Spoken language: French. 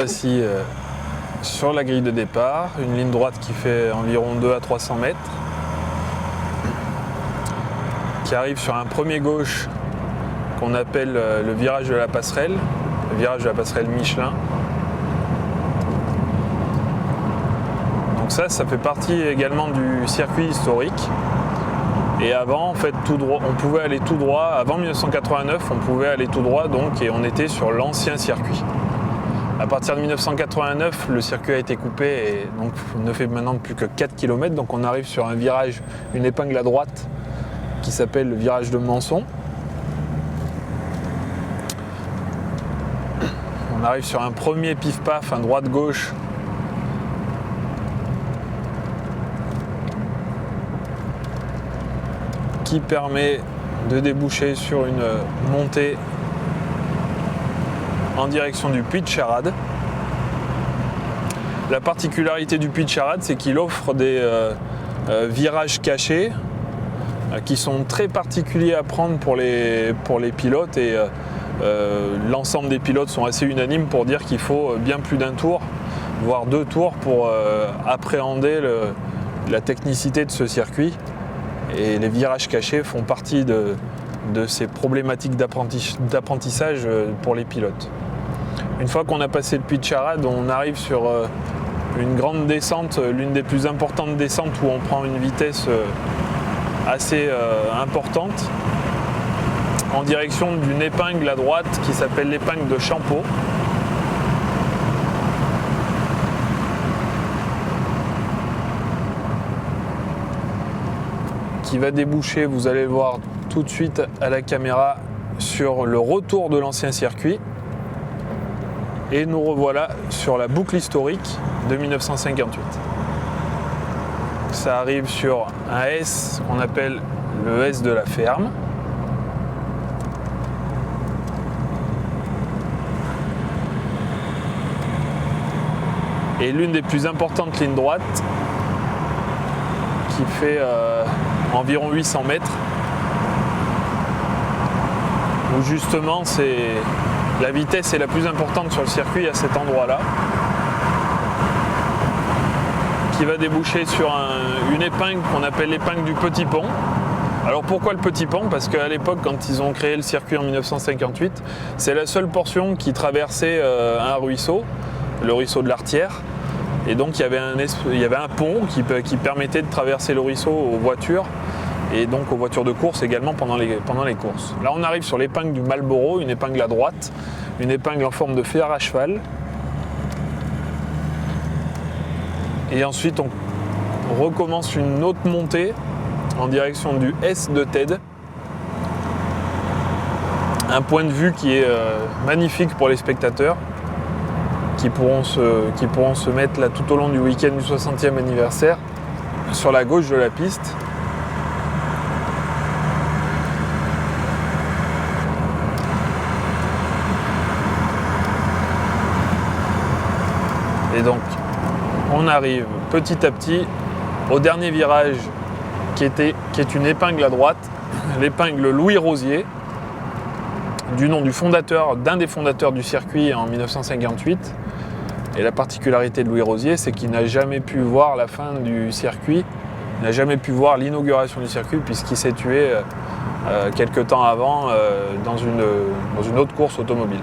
voici sur la grille de départ, une ligne droite qui fait environ 2 à 300 mètres, qui arrive sur un premier gauche qu'on appelle le virage de la passerelle, le virage de la passerelle Michelin. Donc ça fait partie également du circuit historique. Et avant, en fait, tout droit, on pouvait aller tout droit. Avant 1989, on pouvait aller tout droit, donc, et on était sur l'ancien circuit. À partir de 1989, le circuit a été coupé et donc ne fait maintenant plus que 4 km. Donc on arrive sur un virage, une épingle à droite qui s'appelle le virage de Manson. On arrive sur un premier pif-paf, un droite-gauche. Qui permet de déboucher sur une montée en direction du Puy de Charade. La particularité du Puy de Charade, c'est qu'il offre des virages cachés qui sont très particuliers à prendre pour les pilotes et l'ensemble des pilotes sont assez unanimes pour dire qu'il faut bien plus d'un tour, voire 2 tours pour appréhender la technicité de ce circuit. Et les virages cachés font partie de ces problématiques d'apprentissage pour les pilotes. Une fois qu'on a passé le Puy de Charade, on arrive sur une grande descente, l'une des plus importantes descentes où on prend une vitesse assez importante en direction d'une épingle à droite qui s'appelle l'épingle de Champeau. Qui va déboucher, vous allez le voir tout de suite à la caméra, sur le retour de l'ancien circuit. Et nous revoilà sur la boucle historique de 1958. Ça arrive sur un S qu'on appelle le S de la ferme. Et l'une des plus importantes lignes droites qui fait environ 800 mètres, où justement la vitesse est la plus importante sur le circuit à cet endroit-là, qui va déboucher sur une épingle qu'on appelle l'épingle du Petit Pont. Alors pourquoi le Petit Pont? Parce qu'à l'époque, quand ils ont créé le circuit en 1958, c'est la seule portion qui traversait un ruisseau, le ruisseau de l'Artière. Et donc il y avait un pont qui permettait de traverser le ruisseau aux voitures et donc aux voitures de course également pendant les courses. Là on arrive sur l'épingle du Marlboro, une épingle à droite, une épingle en forme de fer à cheval. Et ensuite on recommence une autre montée en direction du S de Ted. Un point de vue qui est magnifique pour les spectateurs, qui pourront se mettre là tout au long du week-end du 60e anniversaire sur la gauche de la piste. Et donc on arrive petit à petit au dernier virage qui est une épingle à droite, l'épingle Louis Rosier, du nom d'un des fondateurs du circuit en 1958. Et la particularité de Louis Rosier, c'est qu'il n'a jamais pu voir la fin du circuit, il n'a jamais pu voir l'inauguration du circuit puisqu'il s'est tué quelques temps avant dans une autre course automobile.